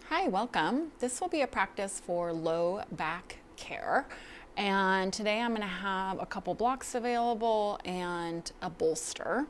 Hi, welcome. This will be a practice for low back care. And today I'm going to have a couple blocks available and a bolster.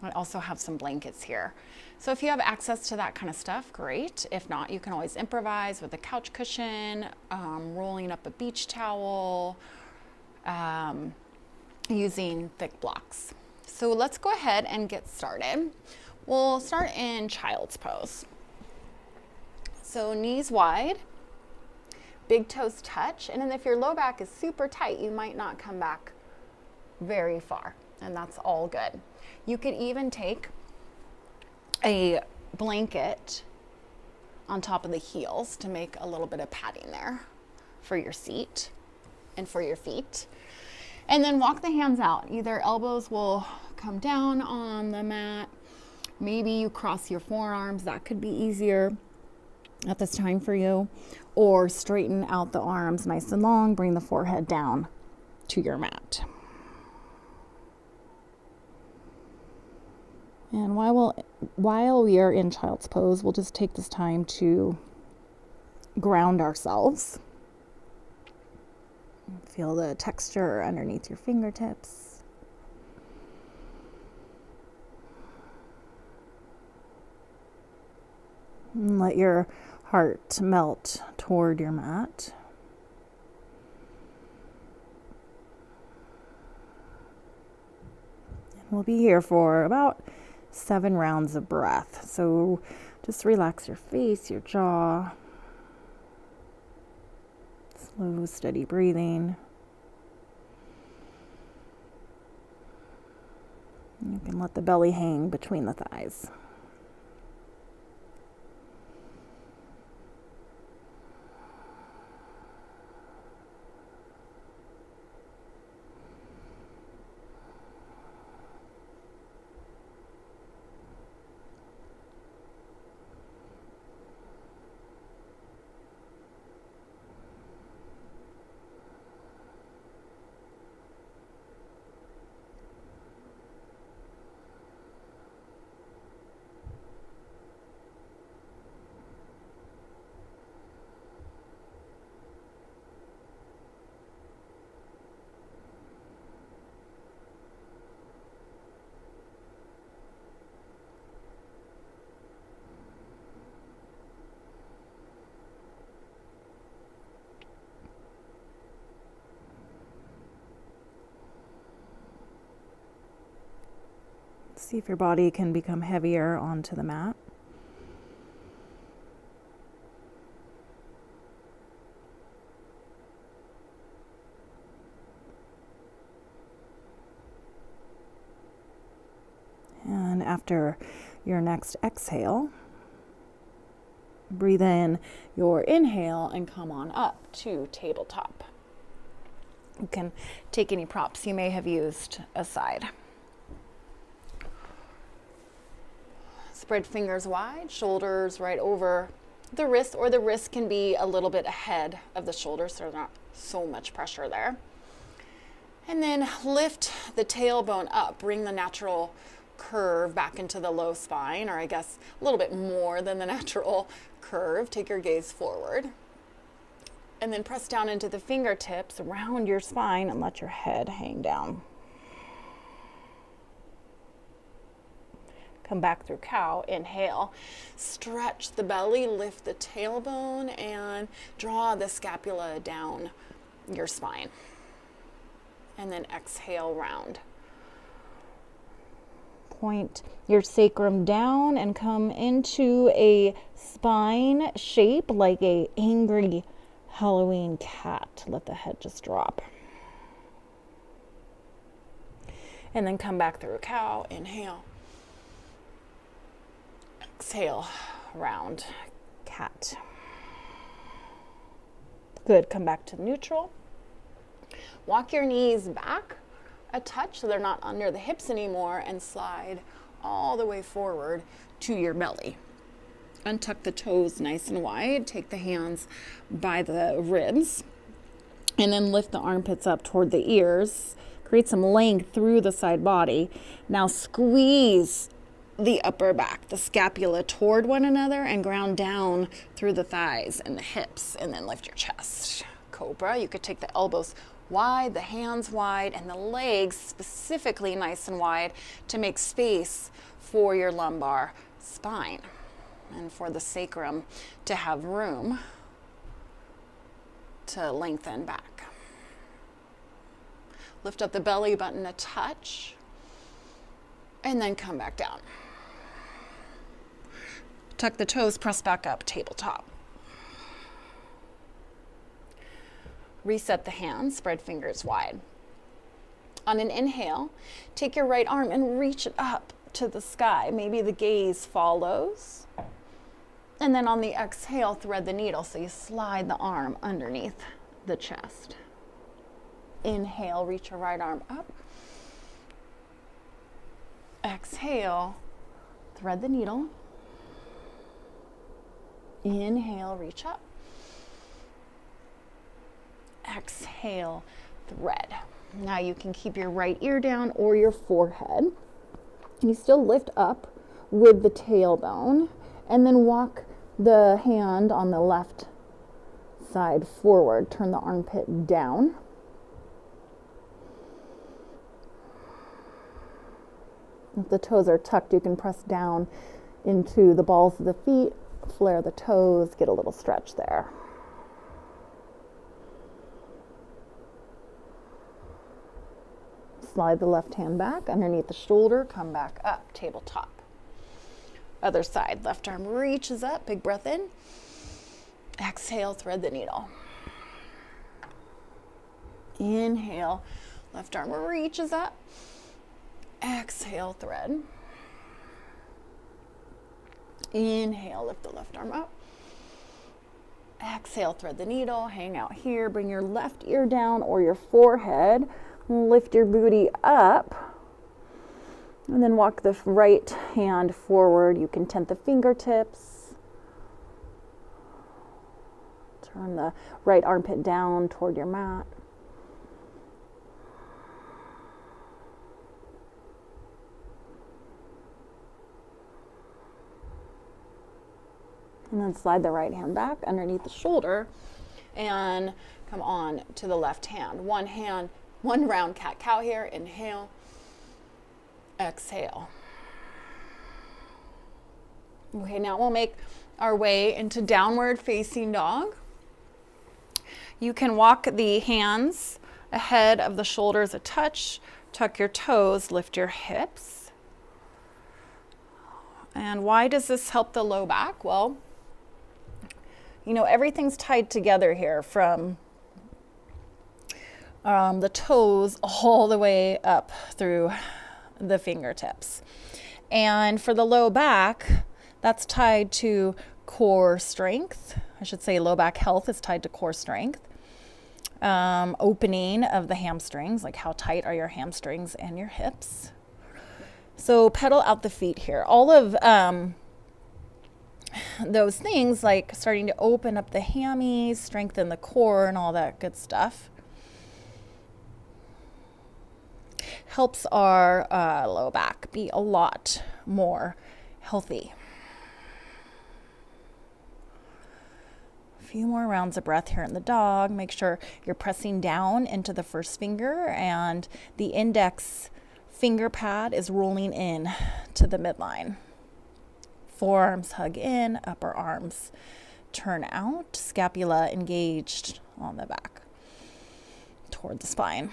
I also have some blankets here. So if you have access to that kind of stuff, great. If not, you can always improvise with a couch cushion, rolling up a beach towel, using thick blocks. So let's go ahead and get started. We'll start in child's pose. So knees wide, big toes touch, and then if your low back is super tight, you might not come back very far, and that's all good. You could even take a blanket on top of the heels to make a little bit of padding there for your seat and for your feet. And then walk the hands out. Either elbows will come down on the mat, maybe you cross your forearms, that could be easier at this time for you, or straighten out the arms nice and long, bring the forehead down to your mat. And while we are in child's pose, we'll just take this time to ground ourselves. Feel the texture underneath your fingertips. And let your heart melt toward your mat. And we'll be here for about 7 rounds of breath. So just relax your face, your jaw. Slow, steady breathing. You can let the belly hang between the thighs. See if your body can become heavier onto the mat. And after your next exhale, breathe in your inhale and come on up to tabletop. You can take any props you may have used aside. Spread fingers wide, shoulders right over the wrist, or the wrist can be a little bit ahead of the shoulders so there's not so much pressure there. And then lift the tailbone up, bring the natural curve back into the low spine, or I guess a little bit more than the natural curve. Take your gaze forward. And then press down into the fingertips around your spine and let your head hang down. Come back through cow, inhale, stretch the belly, lift the tailbone, and draw the scapula down your spine. And then exhale, round. Point your sacrum down and come into a spine shape like an angry Halloween cat. Let the head just drop. And then come back through cow, inhale. Exhale, round cat. Good, come back to neutral. Walk your knees back a touch so they're not under the hips anymore, and slide all the way forward to your belly. Untuck the toes nice and wide. Take the hands by the ribs and then lift the armpits up toward the ears. Create some length through the side body. Now squeeze the upper back, the scapula toward one another, and ground down through the thighs and the hips, and then lift your chest. Cobra, you could take the elbows wide, the hands wide, and the legs specifically nice and wide to make space for your lumbar spine and for the sacrum to have room to lengthen back. Lift up the belly button a touch, and then come back down. Tuck the toes, press back up, tabletop. Reset the hands, spread fingers wide. On an inhale, take your right arm and reach it up to the sky. Maybe the gaze follows. And then on the exhale, thread the needle. So you slide the arm underneath the chest. Inhale, reach your right arm up. Exhale, thread the needle. Inhale, reach up. Exhale, thread. Now you can keep your right ear down or your forehead. You still lift up with the tailbone, and then walk the hand on the left side forward. Turn the armpit down. If the toes are tucked, you can press down into the balls of the feet, flare the toes, get a little stretch there. Slide the left hand back underneath the shoulder, come back up, tabletop. Other side, left arm reaches up, big breath in. Exhale, thread the needle. Inhale, left arm reaches up. Exhale, thread. Inhale, lift the left arm up. Exhale, thread the needle, hang out here, bring your left ear down or your forehead. Lift your booty up, and then walk the right hand forward. You can tent the fingertips. Turn the right armpit down toward your mat. And then slide the right hand back underneath the shoulder and come on to the left hand. One round cat-cow here. Inhale, exhale. Okay, now we'll make our way into downward facing dog. You can walk the hands ahead of the shoulders a touch, tuck your toes, lift your hips. And why does this help the low back? Well, you know, everything's tied together here from the toes all the way up through the fingertips. And for the low back, that's tied to core strength. I should say low back health is tied to core strength. Opening of the hamstrings, like how tight are your hamstrings and your hips. So pedal out the feet here. All of those things, like starting to open up the hammies, strengthen the core and all that good stuff, helps our low back be a lot more healthy. A few more rounds of breath here in the dog. Make sure you're pressing down into the first finger and the index finger pad is rolling in to the midline. Forearms hug in, upper arms turn out, scapula engaged on the back toward the spine.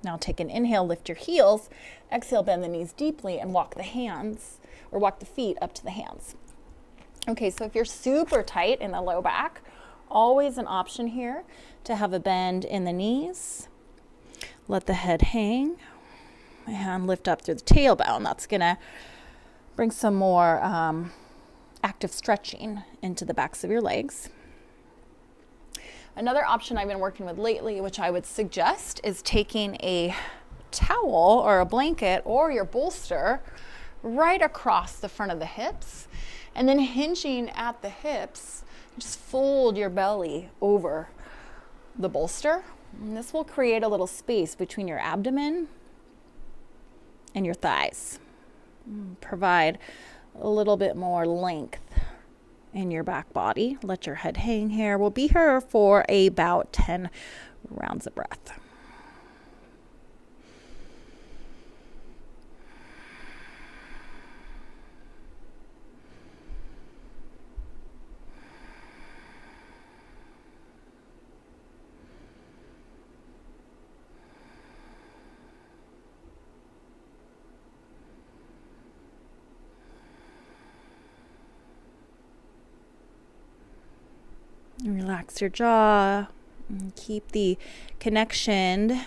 Now take an inhale, lift your heels, exhale, bend the knees deeply and walk the hands or walk the feet up to the hands. Okay, so if you're super tight in the low back, always an option here to have a bend in the knees. Let the head hang and lift up through the tailbone. That's gonna bring some more active stretching into the backs of your legs. Another option I've been working with lately, which I would suggest, is taking a towel or a blanket or your bolster right across the front of the hips, and then hinging at the hips, just fold your belly over the bolster. And this will create a little space between your abdomen and your thighs. Provide a little bit more length in your back body. Let your head hang here. We'll be here for about 10 rounds of breath. Relax your jaw and keep the connection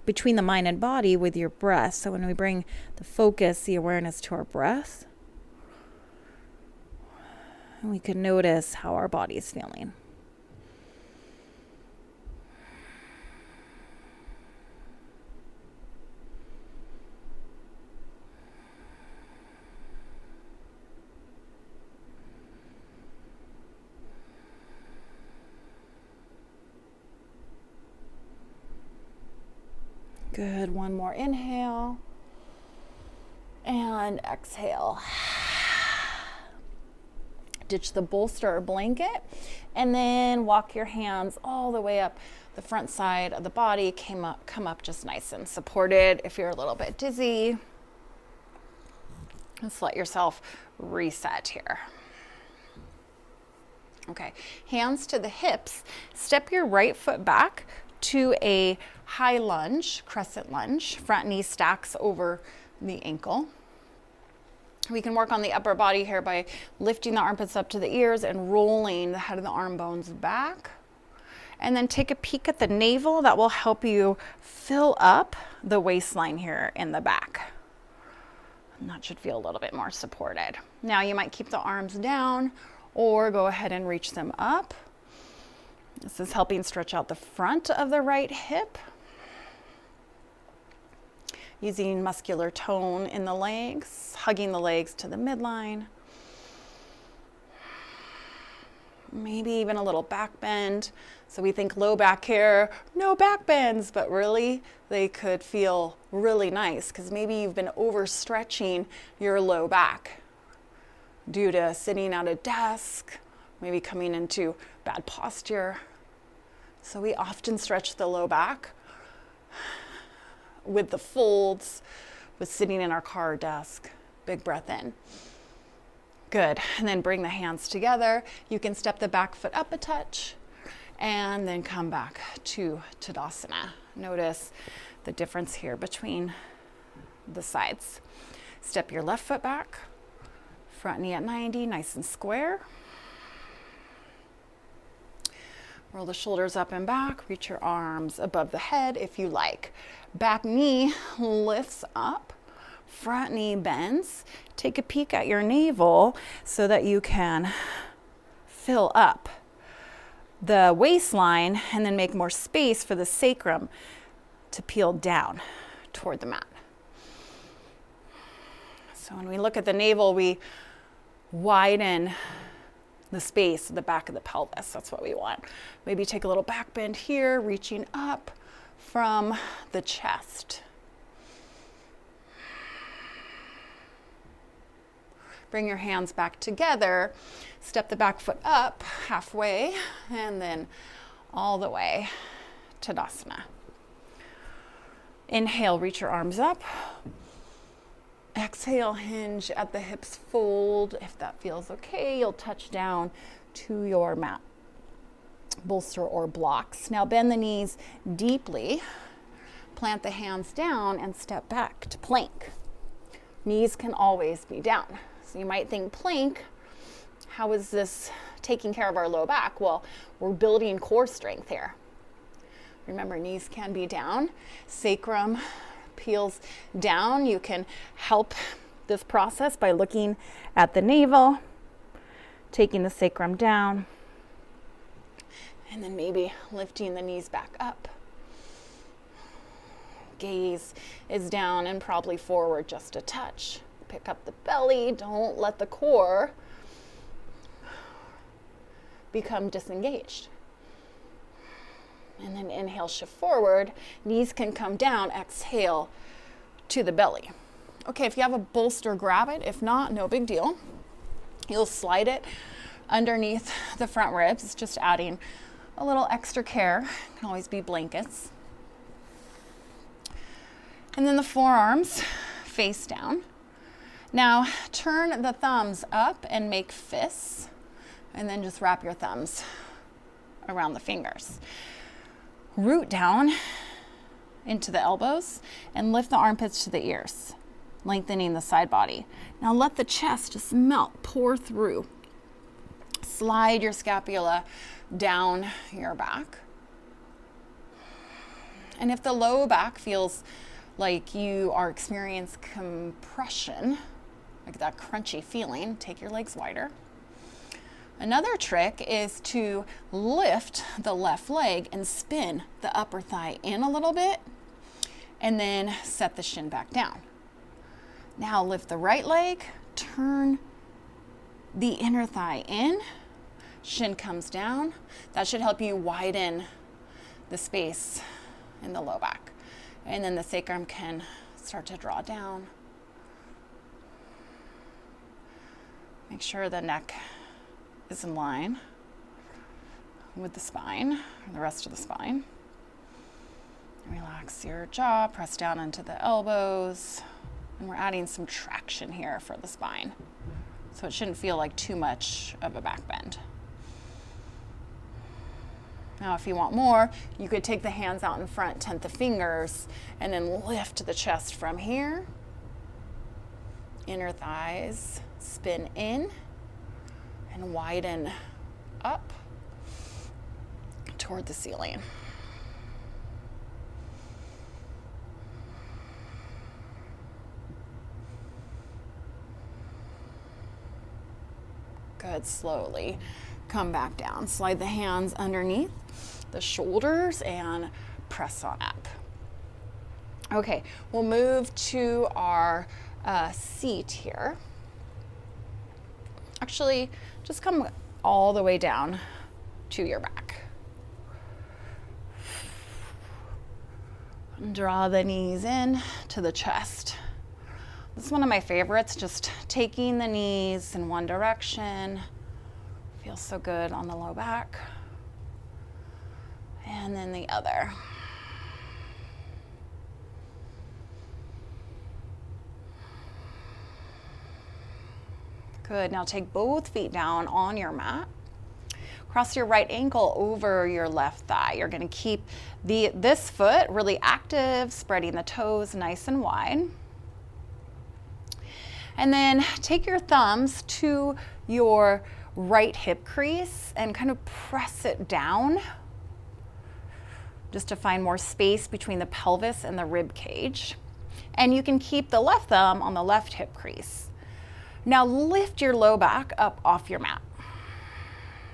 between the mind and body with your breath. So when we bring the focus, the awareness to our breath, we can notice how our body is feeling. Good. One more inhale and exhale. Ditch the bolster or blanket and then walk your hands all the way up the front side of the body. Come up just nice and supported. If you're a little bit dizzy, just let yourself reset here. Okay, hands to the hips. Step your right foot back to a high lunge, crescent lunge. Front knee stacks over the ankle. We can work on the upper body here by lifting the armpits up to the ears and rolling the head of the arm bones back. And then take a peek at the navel. That will help you fill up the waistline here in the back. And that should feel a little bit more supported. Now you might keep the arms down or go ahead and reach them up. This is helping stretch out the front of the right hip. Using muscular tone in the legs, hugging the legs to the midline. Maybe even a little back bend. So we think low back here, no back bends, but really they could feel really nice because maybe you've been overstretching your low back due to sitting at a desk, maybe coming into bad posture. So we often stretch the low back with the folds, with sitting in our car desk. Big breath in. Good. And then bring the hands together. You can step the back foot up a touch and then come back to Tadasana. Notice the difference here between the sides. Step your left foot back. Front knee at 90, nice and square. Roll the shoulders up and back. Reach your arms above the head if you like. Back knee lifts up. Front knee bends. Take a peek at your navel so that you can fill up the waistline and then make more space for the sacrum to peel down toward the mat. So when we look at the navel, we widen the space of the back of the pelvis. That's what we want. Maybe take a little back bend here, reaching up from the chest. Bring your hands back together. Step the back foot up halfway and then all the way to Tadasana. Inhale, reach your arms up. Exhale, hinge at the hips, fold. If that feels okay, you'll touch down to your mat, bolster or blocks. Now bend the knees deeply. Plant the hands down and step back to plank. Knees can always be down. So you might think plank, how is this taking care of our low back? Well, we're building core strength here. Remember, knees can be down. Sacrum peels down. You can help this process by looking at the navel, taking the sacrum down, and then maybe lifting the knees back up. Gaze is down and probably forward just a touch. Pick up the belly. Don't let the core become disengaged. And then inhale, shift forward. Knees can come down. Exhale to the belly. Okay, if you have a bolster, grab it. If not, no big deal. You'll slide it underneath the front ribs. It's just adding a little extra care. It can always be blankets. And then the forearms face down. Now turn the thumbs up and make fists, and then just wrap your thumbs around the fingers. Root down into the elbows and lift the armpits to the ears, lengthening the side body. Now let the chest just melt, pour through. Slide your scapula down your back. And if the low back feels like you are experiencing compression, like that crunchy feeling, take your legs wider. Another trick is to lift the left leg and spin the upper thigh in a little bit, and then set the shin back down. Now lift the right leg, turn the inner thigh in, shin comes down. That should help you widen the space in the low back. And then the sacrum can start to draw down. Make sure the neck is in line with the spine, or the rest of the spine. Relax your jaw, press down into the elbows, and we're adding some traction here for the spine. So it shouldn't feel like too much of a back bend. Now, if you want more, you could take the hands out in front, tent the fingers, and then lift the chest from here. Inner thighs spin in and widen up toward the ceiling. Good, slowly come back down. Slide the hands underneath the shoulders and press on up. Okay, we'll move to our seat here. Actually, just come all the way down to your back. Draw the knees in to the chest. This is one of my favorites, just taking the knees in one direction. Feels so good on the low back. And then the other. Good, now take both feet down on your mat. Cross your right ankle over your left thigh. You're gonna keep this foot really active, spreading the toes nice and wide. And then take your thumbs to your right hip crease and kind of press it down just to find more space between the pelvis and the rib cage. And you can keep the left thumb on the left hip crease. Now lift your low back up off your mat.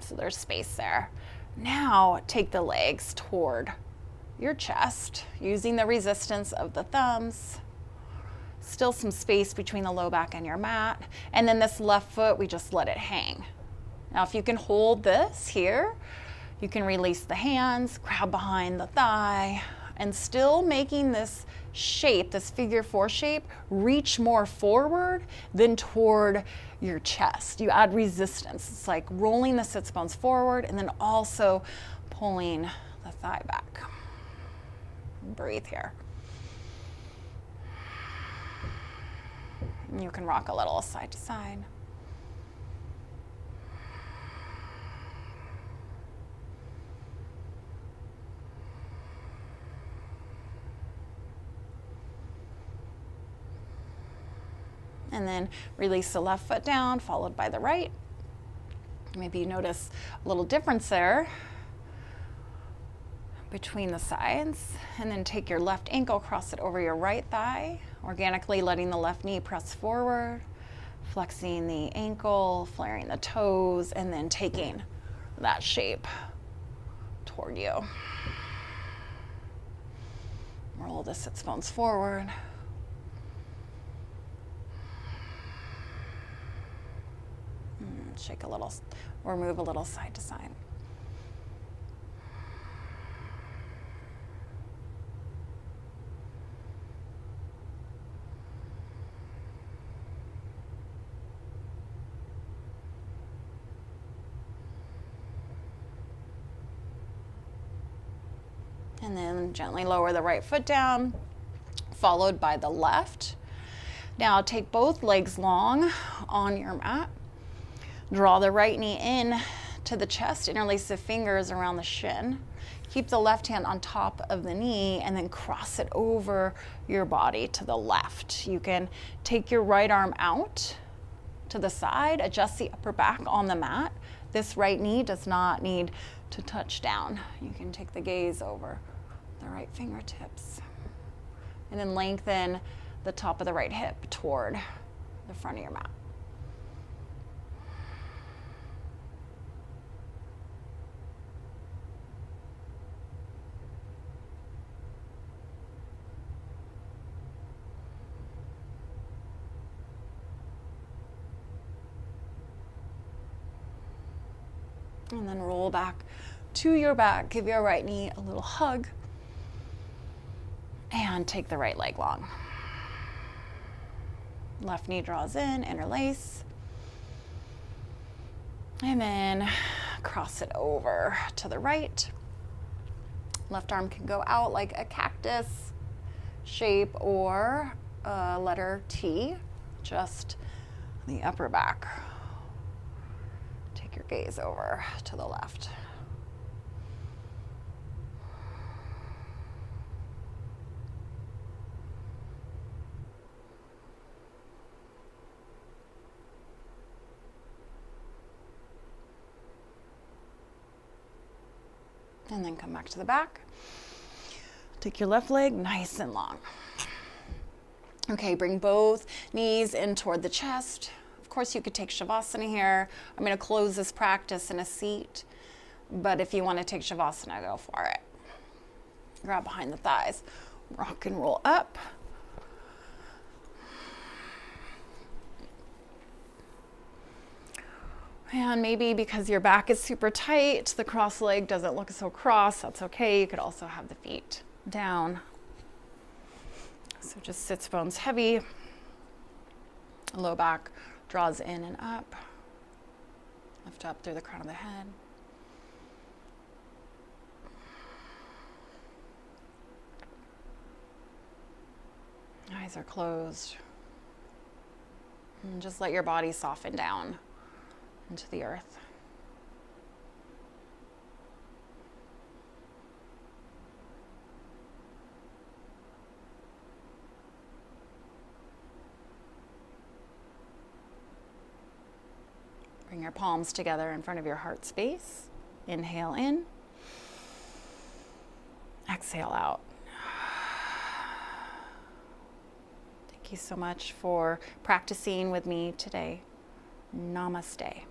So there's space there. Now take the legs toward your chest using the resistance of the thumbs. Still some space between the low back and your mat. And then this left foot, we just let it hang. Now if you can hold this here, you can release the hands, grab behind the thigh, and still making this shape, this figure four shape, reach more forward than toward your chest. You add resistance. It's like rolling the sits bones forward and then also pulling the thigh back. Breathe here. You can rock a little side to side. And then release the left foot down, followed by the right. Maybe you notice a little difference there between the sides. And then take your left ankle, cross it over your right thigh, organically letting the left knee press forward, flexing the ankle, flaring the toes, and then taking that shape toward you. Roll the sits bones forward. Shake a little or move a little side to side. And then gently lower the right foot down, followed by the left. Now take both legs long on your mat. Draw the right knee in to the chest, interlace the fingers around the shin. Keep the left hand on top of the knee and then cross it over your body to the left. You can take your right arm out to the side, adjust the upper back on the mat. This right knee does not need to touch down. You can take the gaze over the right fingertips. And then lengthen the top of the right hip toward the front of your mat. And then roll back to your back. Give your right knee a little hug. And take the right leg long. Left knee draws in, interlace. And then cross it over to the right. Left arm can go out like a cactus shape or a letter T, just the upper back. Take your gaze over to the left. And then come back to the back. Take your left leg nice and long. Okay, bring both knees in toward the chest. Of course, you could take Shavasana here. I'm going to close this practice in a seat, but if you want to take Shavasana, go for it. Grab behind the thighs, rock and roll up. And maybe because your back is super tight, the cross leg doesn't look so cross. That's okay. You could also have the feet down. So just sits bones heavy. Low back draws in and up. Lift up through the crown of the head. Eyes are closed. And just let your body soften down into the earth. Bring your palms together in front of your heart space. Inhale in. Exhale out. Thank you so much for practicing with me today. Namaste.